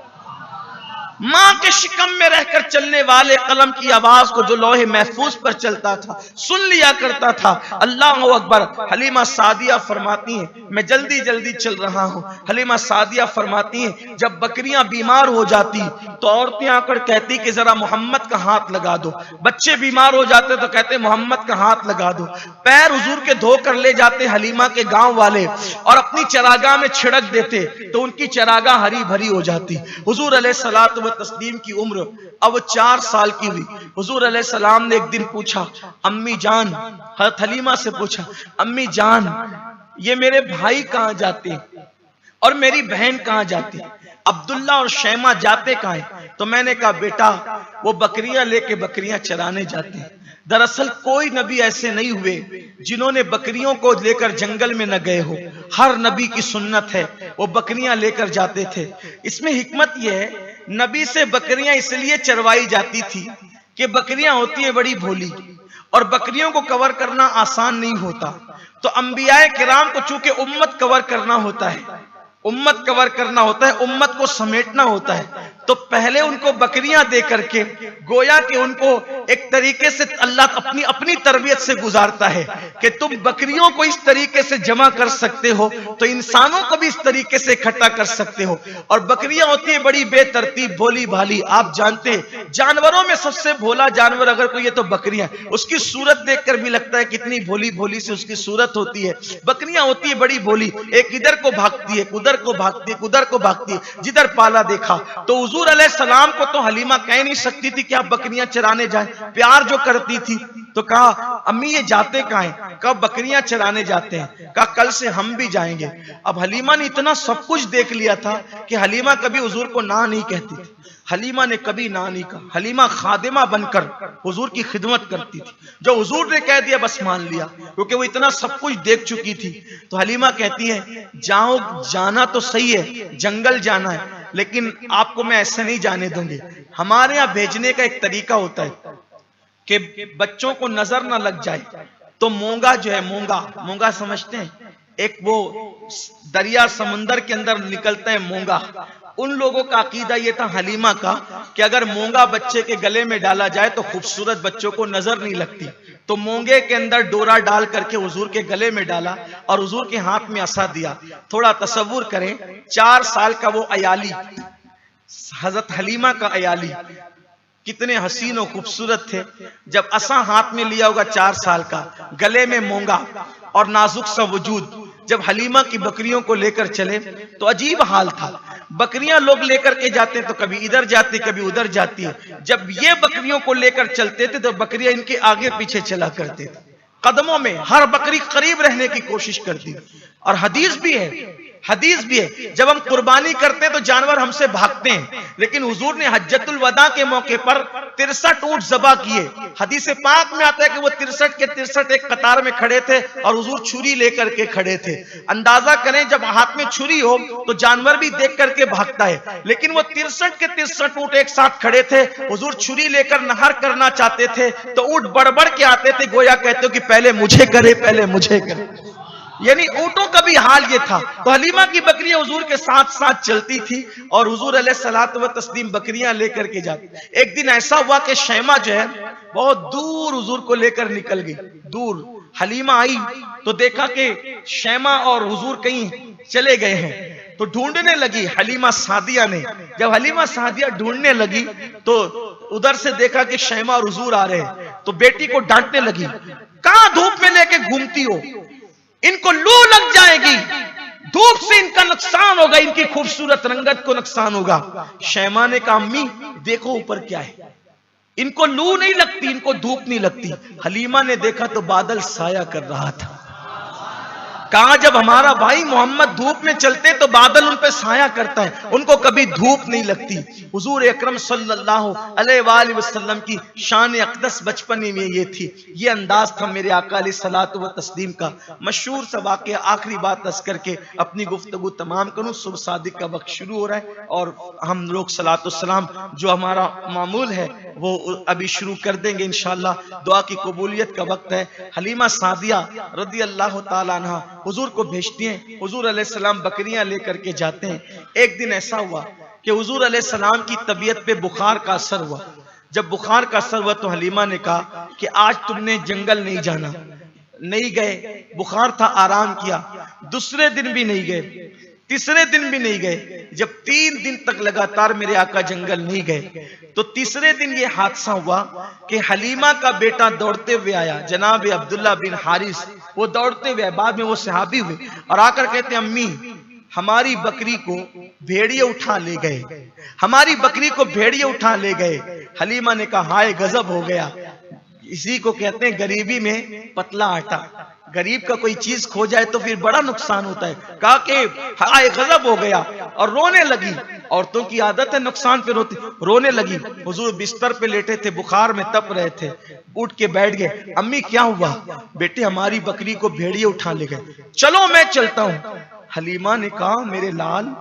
Speaker 1: मां के शिकम में रहकर चलने वाले कलम की आवाज को जो लोहे महफूज पर चलता था सुन लिया करता था। अल्लाह अकबर। हलीमा सादिया फरमाती हैं मैं जल्दी जल्दी चल रहा हूं। हलीमा सादिया फरमाती हैं जब बकरियां बीमार हो जाती तो औरतें आकर कहती कि जरा मोहम्मद का हाथ लगा दो। बच्चे बीमार हो जाते तो कहते मोहम्मद का हाथ लगा दो। पैर हुजूर के धोकर ले जाते हलीमा के गांव वाले और अपनी चरागाह में छिड़क देते तो उनकी चरागाह हरी भरी हो जाती। हुजूर अलैहिस्सलातु तस्लीम की उम्र अब 4 साल की हुई। हुजूर अलैहिस्सलाम ने एक दिन पूछा अम्मी जान, हज़रत हलीमा से पूछा अम्मी जान ये मेरे भाई कहां जाते और मेरी बहन कहां जाती, अब्दुल्ला और शैमा जाते कहां हैं? तो मैंने कहा बेटा वो बकरियां लेके बकरियां चराने जाते हैं। दरअसल कोई नबी ऐसे नहीं हुए जिन्होंने बकरियों को लेकर जंगल में न गए हो। हर नबी की सुन्नत है वो बकरियां लेकर जाते थे। इसमें हिकमत यह है नबी से बकरियां इसलिए चरवाई जाती थी कि बकरियां होती हैं बड़ी भोली और बकरियों को कवर करना आसान नहीं होता। तो अंबियाए किराम को चूंकि उम्मत कवर करना होता है, उम्मत कवर करना होता है, उम्मत को समेटना होता है, तो पहले उनको बकरियां दे करके गोया कि उनको एक तरीके से अल्लाह अपनी अपनी तरबियत से गुजारता है कि तुम बकरियों को इस तरीके से जमा कर सकते हो तो इंसानों को भी इस तरीके से इकट्ठा कर सकते हो। और बकरियां होती है बड़ी बेतरतीब भोली भाली। आप जानते हैं जानवरों में सबसे भोला जानवर अगर कोई है तो बकरियां। उसकी सूरत देखकर भी लगता है कितनी भोली भोली से उसकी सूरत होती है। बकरियां होती है बड़ी भोली, एक इधर को भागती है उधर को भागती है उधर को भागती है, जिधर पाला देखा। तो हुजूर अलैहिस्सलाम को तो हलीमा कह नहीं सकती थी कि आप बकरियां चराने जाएं, प्यार जो करती थी तो कहा अम्मी ये जाते कहां हैं? कब बकरियां चराने जाते हैं। कहा कल से हम भी जाएंगे। अब हलीमा ने इतना सब कुछ देख लिया था कि हलीमा कभी हुजूर को ना नहीं कहती थी। हलीमा ने कभी ना नहीं कहा। हलीमा खादिमा बनकर हुजूर की खिदमत करती थी। जो हुजूर ने कह दिया बस मान लिया, क्योंकि वो इतना सब कुछ देख चुकी थी। तो हलीमा कहती है जाओ, जाना तो सही है, जंगल जाना है, लेकिन आपको मैं ऐसे नहीं जाने दूंगी। हमारे यहाँ भेजने का एक तरीका होता है कि बच्चों को नजर ना लग जाए, तो मूंगा जो है, मूंगा समझते हैं, एक वो दरिया समुंदर के अंदर निकलता है मूंगा। उन लोगों का अकीदा ये था हलीमा का कि अगर मूंगा बच्चे के गले में डाला जाए तो खूबसूरत बच्चों को नजर नहीं लगती। तो मूंगे के अंदर डोरा डाल करके हुजूर के गले में डाला और हुजूर के हाथ में असा दिया। थोड़ा तसव्वुर करें, 4 साल का वो अयाली, हजरत हलीमा का अयाली, कितने हसीन और खूबसूरत थे। जब असा हाथ में लिया होगा 4 साल का, गले में मूंगा और नाजुक सा वजूद, जब हलीमा की बकरियों को लेकर चले तो अजीब हाल था। बकरियां लोग लेकर के जाते तो कभी इधर जाती कभी उधर जाती है। जब ये बकरियों को लेकर चलते थे तो बकरियां इनके आगे पीछे चला करते थे, कदमों में हर बकरी करीब रहने की कोशिश करती। और हदीस भी है जब हम कुर्बानी करते हैं तो जानवर हमसे भागते हैं, लेकिन हुजूर ने हज्जतुल वदा के मौके पर 63 ऊंट ज़बा किए। हदीस पाक में आता है कि वो 63 के 63 एक कतार में खड़े थे और हुजूर छुरी लेकर के खड़े थे। अंदाजा करें, जब हाथ में छुरी हो तो जानवर भी देख करके भागता है, लेकिन वो 63 के 63 ऊंट एक साथ खड़े थे। हुजूर छुरी लेकर नहर करना चाहते थे तो ऊंट बढ़ के आते थे, गोया कहते हो कि पहले मुझे करे। यानी ऊंटों का भी हाल ये था। तो हलीमा की बकरियां हुजूर के साथ साथ चलती थी और हुजूर अलैहिस्सलातु व तस्लीम बकरियां लेकर के जाते। एक दिन ऐसा हुआ कि शैमा जो है बहुत दूर हुजूर को लेकर निकल गई, दूर। हलीमा आई तो देखा कि शैमा और हुजूर कहीं चले गए हैं, तो ढूंढने लगी हलीमा सादिया ने। जब हलीमा सादिया ढूंढने लगी तो उधर से देखा कि शैमा और हुजूर आ रहे हैं, तो बेटी को डांटने लगी, कहां धूप में लेके घूमती हो, इनको लू लग जाएगी, धूप से इनका नुकसान होगा, इनकी खूबसूरत रंगत को नुकसान होगा। शैमा ने कहा अम्मी देखो ऊपर क्या है, इनको लू नहीं लगती, इनको धूप नहीं लगती। हलीमा ने देखा तो बादल साया कर रहा था। कहा जब हमारा भाई मोहम्मद धूप में चलते तो बादल उन पे साया करता है, उनको कभी धूप नहीं लगती। हुजूर अकरम सल्लल्लाहु अलैहि वसल्लम की शान अक़दस बचपन में ये थी, ये अंदाज था मेरे आका अलैहिस्सलातु व तस्लीम का। मशहूर सा वाक़या, आखिरी बात अर्ज़ करके अपनी गुफ्तगू तमाम करूं। सुबह सादिक का वक्त शुरू हो रहा है और हम लोग सलातो सलाम जो हमारा मामूल है वो अभी शुरू कर देंगे इंशाअल्लाह। दुआ की कबूलियत का वक्त है। हलीमा सादिया रज़ी अल्लाह तआला अन्हा हुजूर को भेजती हैं, हुजूर अलैहिस्सलाम बकरियां लेकर के जाते हैं। एक दिन ऐसा हुआ कि हुजूर अलैहिस्सलाम की तबीयत पे बुखार का असर हुआ। जब बुखार का असर हुआ तो हलीमा ने कहा कि आज तुमने जंगल नहीं जाना। नहीं गए, बुखार था, आराम किया। दूसरे दिन भी नहीं गए, तीसरे दिन भी नहीं गए। जब 3 दिन तक लगातार मेरे आका जंगल नहीं गए तो तीसरे दिन ये हादसा हुआ कि हलीमा का बेटा दौड़ते हुए आया, जनाब अब्दुल्ला बिन हारिस। वो दौड़ते हुए, बाद में वो सहाबी हुए और आकर कहते अम्मी हमारी बकरी को भेड़िए उठा ले गए, हमारी बकरी को भेड़िए उठा ले गए। हलीमा ने कहा हाय गजब हो गया। इसी को कहते हैं गरीबी में पतला आटा। गरीब का कोई चीज खो जाए तो फिर बड़ा नुकसान होता है। कहा कि हाय गजब हो गया और रोने लगी। औरतों की आदत है नुकसान पे रोने लगी। हुजूर बिस्तर पे लेटे थे, बुखार में तप रहे थे, उठ के बैठ गए। अम्मी क्या हुआ? बेटे हमारी बकरी को भेड़िए उठा ले गए, चलो मैं चलता हूं। हलीमा ने कहा मेरे लाल,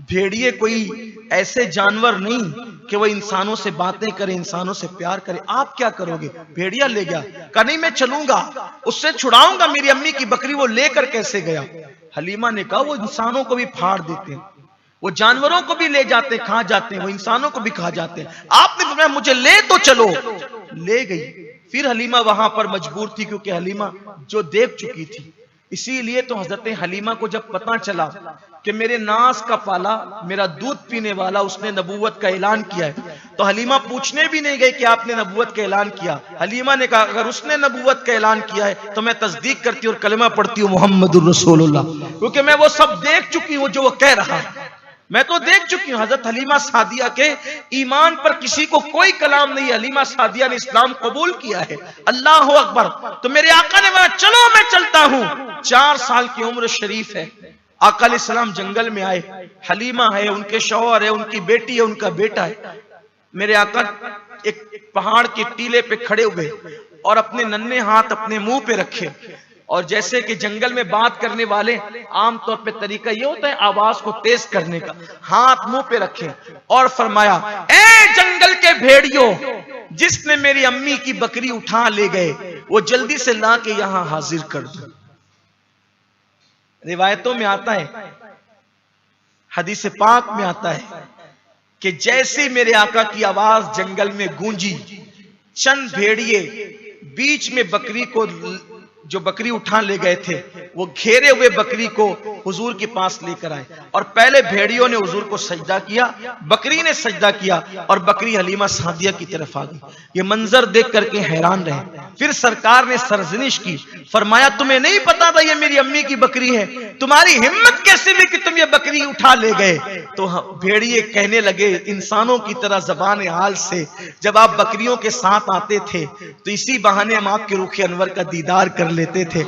Speaker 1: भेड़िए कोई ऐसे जानवर नहीं कि वो इंसानों से बातें करे, इंसानों से प्यार करे। आप क्या करोगे? भेड़िया ले गया। कहा नहीं मैं चलूंगा, उससे छुड़ाऊंगा मेरी अम्मी की बकरी। वो लेकर कैसे गया? हलीमा ने कहा वो इंसानों को भी फाड़ देते हैं, वो जानवरों को भी ले जाते खा जाते हैं, वो इंसानों को भी खा जाते हैं। आपने फरमाया मुझे ले तो चलो। ले गई। फिर हलीमा वहां पर मजबूर थी क्योंकि हलीमा जो देख चुकी थी। इसीलिए तो हजरत हलीमा को जब पता चला कि मेरे नास का पाला, मेरा दूध पीने वाला, उसने नबूवत का ऐलान किया है, तो हलीमा पूछने भी नहीं गई कि आपने नबूवत का ऐलान किया। हलीमा ने कहा अगर उसने नबूवत का ऐलान किया है तो मैं तस्दीक करती हूँ और कलमा पढ़ती हूँ मुहम्मदुर रसूलुल्लाह, क्योंकि मैं वो सब देख चुकी हूँ जो वो कह रहा है। मैं तो देख चुकी हूँ। हजरत हलीमा सादिया के ईमान पर किसी को कोई कलाम नहीं। हलीमा सादिया ने इस्लाम कबूल किया है। अल्लाह अकबर। तो मेरे आका ने बोला चलो मैं चलता हूँ। 4 साल की उम्र शरीफ है। आका अलैहिस्सलाम जंगल में आए। हलीमा है, उनके शौहर है, उनकी बेटी है, उनका बेटा है। मेरे आका एक पहाड़ के टीले पे खड़े हुए और अपने नन्हे हाथ अपने मुंह पे रखे, और जैसे कि जंगल में बात करने वाले आमतौर पे तरीका ये होता है आवाज को तेज करने का, हाथ मुंह पे रखे और फरमाया, ए जंगल के भेड़ियों, जिसने मेरी अम्मी की बकरी उठा ले गए वो जल्दी से ला के यहां हाजिर कर दो। रिवायतों में आता है, हदीस पाक में आता है कि जैसे मेरे आका की आवाज जंगल में गूंजी, चंद भेड़िए बीच में बकरी को, जो बकरी उठा ले गए थे, वो घेरे हुए बकरी को हुजूर के पास लेकर आए, और पहले भेड़ियों ने हुजूर को सजदा किया, बकरी ने सजदा किया, और बकरी हलीमा सादिया की तरफ आ गई। ये मंजर देख करके हैरान रहे। फिर सरकार ने सरजनिश की, फरमाया तुम्हें नहीं पता था ये मेरी अम्मी की बकरी है, तुम्हारी हिम्मत कैसे हुई कि तुम ये बकरी उठा ले गए? तो भेड़िए कहने लगे इंसानों की तरह ज़बान हाल से, जब आप बकरियों के साथ आते थे तो इसी बहाने हम आपके रुखे अनवर का दीदार कर लेते थे।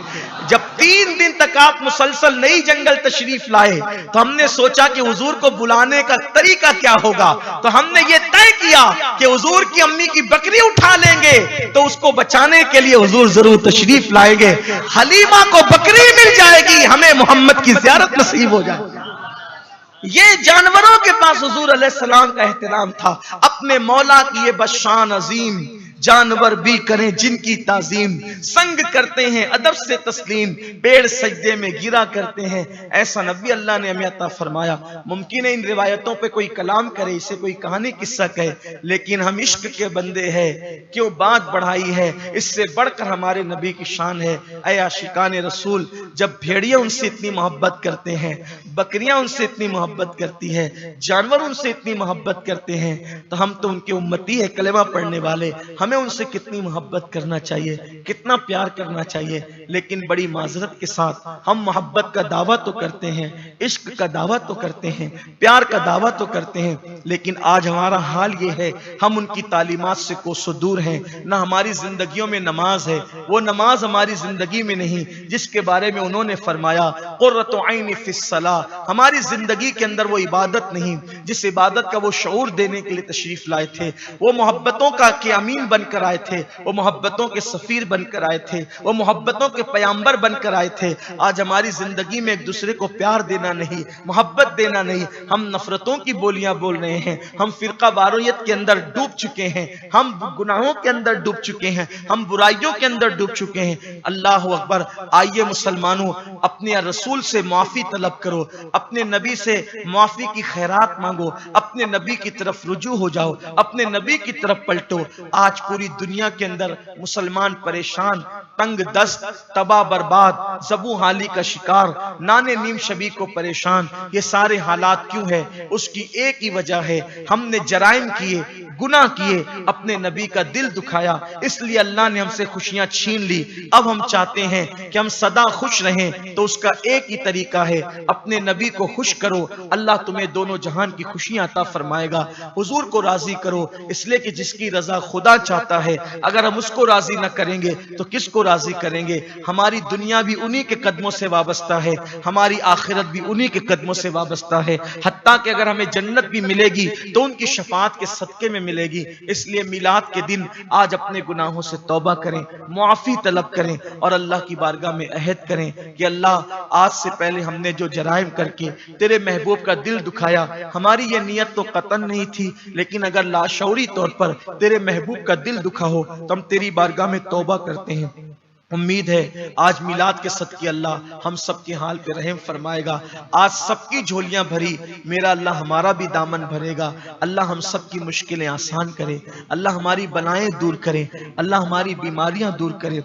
Speaker 1: जब 3 दिन तक आप मुसलसल नई जंगल तशरीफ लाए तो हमने सोचा कि हुजूर को बुलाने का तरीका क्या होगा, तो हमने ये तय किया कि हुजूर की अम्मी की बकरी उठा लेंगे तो उसको बचाने के लिए हुजूर जरूर तशरीफ लाएंगे, हलीमा को बकरी मिल जाएगी, हमें मोहम्मद की ज़ियारत नसीब हो जाएगी। ये जानवरों के पास हुजूर अलैहिस्सलाम का एहतराम था। अपने मौला की ये बशान अजीम, जानवर भी करें जिनकी ताजीम, संग करते हैं अदब से तस्लीम, पेड़ सजदे में गिरा करते हैं, ऐसा नबी अल्लाह ने हमें अता फरमाया। मुमकिन है इन रिवायतों पे कोई कलाम करे, इसे कोई कहानी किस्सा कहे, लेकिन हम इश्क के बंदे हैं, क्यों बात बढ़ाई है, इससे बढ़कर हमारे नबी की शान है। ऐ आशिकाने रसूल, जब भेड़िया उनसे इतनी मोहब्बत करते हैं, बकरियां उनसे इतनी मोहब्बत करती है, जानवर उनसे इतनी मोहब्बत करते हैं, तो हम तो उनके उम्मती है, कलेमा पढ़ने वाले, हमें उनसे कितनी मोहब्बत करना चाहिए, कितना प्यार करना चाहिए। लेकिन बड़ी माजरत के साथ हम मोहब्बत का दावा तो करते हैं, इश्क का दावा तो करते हैं, प्यार का दावा तो करते हैं, लेकिन आज हमारा हाल ये है, हम उनकी तालीमात से कोसों दूर हैं। ना हमारी जिंदगियों में नमाज है, वो नमाज हमारी जिंदगी में नहीं जिसके बारे में उन्होंने फरमाया कुर्रतु ऐनी फिस्सलाह, हमारी जिंदगी के अंदर वो इबादत नहीं जिस इबादत का वो शऊर देने के लिए तशरीफ लाए थे। वो मोहब्बतों का के अमीन बनकर आए थे, वो मोहब्बतों के सफीर बनकर आए थे, वो मोहब्बतों के पैगंबर बनकर आए थे। आज हमारी जिंदगी में एक दूसरे को प्यार देना नहीं, मोहब्बत देना नहीं, हम नफरतों की बोलियां बोल रहे हैं, हम फिरका वारियत के अंदर डूब चुके हैं, हम गुनाहों के अंदर डूब चुके हैं, हम बुराइयों के अंदर डूब चुके हैं। अल्लाह अकबर। आइए मुसलमानों, अपने रसूल से माफी तलब करो, अपने नबी से माफी की खैरात मांगो, अपने नबी की तरफ रुजू हो जाओ, अपने नबी की तरफ पलटो। आज पूरी दुनिया के अंदर मुसलमान परेशान, तंग दस्त, तबाह बर्बाद, ज़बू हाली का शिकार, नाने नीम शबी को परेशान। ये सारे हालात क्यों है? उसकी एक ही वजह है, हमने जराइम किए, गुनाह किए, अपने नबी का दिल दुखाया, इसलिए अल्लाह ने हमसे खुशियां छीन ली। अब हम चाहते हैं कि हम सदा खुश रहें, तो उसका एक ही तरीका है, अपने नबी को खुश करो, अल्लाह तुम्हें दोनों जहान की खुशियां अता फरमाएगा। हुजूर को राजी करो, इसलिए कि जिसकी रजा खुदा चाहता है, अगर हम उसको राजी न करेंगे तो किसको राजी करेंगे? हमारी दुनिया भी उन्हीं के कदमों से वाबस्ता है, हमारी आखिरत भी उन्हीं के कदमों से वाबस्ता है। हत्ता कि अगर हमें जन्नत भी मिलेगी तो उनकी शफाअत के सदके में मिलेगी। इसलिए मिलाद के दिन आज अपने गुनाहों से तौबा करें, मुआफी तलब करें और अल्लाह की बारगाह में अहद करें कि अल्लाह, आज से पहले हमने जो जराइम करके तेरे महबूब का दिल दुखाया, हमारी ये नियत तो कतन नहीं थी, लेकिन अगर लाशऊरी तौर पर तेरे महबूब का दिल दुखा हो तो हम तेरी बारगाह में तौबा करते हैं। उम्मीद है आज मिलाद के सदके अल्लाह हम सबके हाल पे रहम फरमाएगा। आज सबकी झोलियां भरी, मेरा अल्लाह हमारा भी दामन भरेगा। अल्लाह हम सबकी मुश्किलें आसान करे, अल्लाह हमारी बलाएं दूर करे, अल्लाह हमारी बीमारियां दूर करे,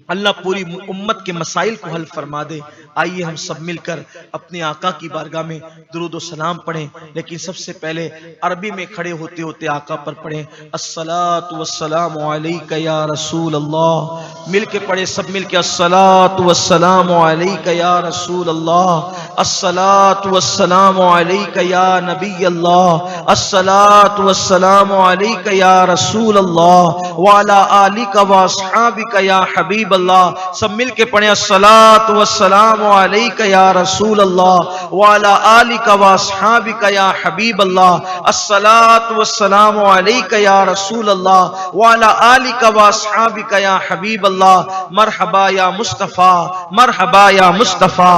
Speaker 1: अल्लाह पूरी उम्मत के मसाइल को हल फरमा दे। आइए हम सब मिलकर अपने आका की बारगाह में दुरूद व सलाम पढ़ें, लेकिन सबसे पहले अरबी में खड़े होते होते आका पर पढ़ें, अस्सलातु वस्सलामु अलैका या रसूल अल्लाह। मिल के पढ़े सब मिल के, अस्सलातु वस्सलामु अलैका या रसूल अल्लाह, अस्सलातु वस्सलामु अलैका या नबी अल्लाह, अस्सलातु वस्सलामु अलैका या रसूल अल्लाह व अला आलिका व अस्हाबिका या हबीब हबीब अल्लाह। सब मिल के पढ़े अस्सलातु वस्सलामु अलैका या रसूल अल्लाह व अला आलिका व अस्हाबिका या हबीब अल्लाह। अस्सलातु वस्सलामु अलैका या रसूल अल्लाह व अला आलिका व अस्हाबिका या हबीब अल्लाह। मरहबा या मुस्तफ़ा, मरहबा या मुस्तफ़ा।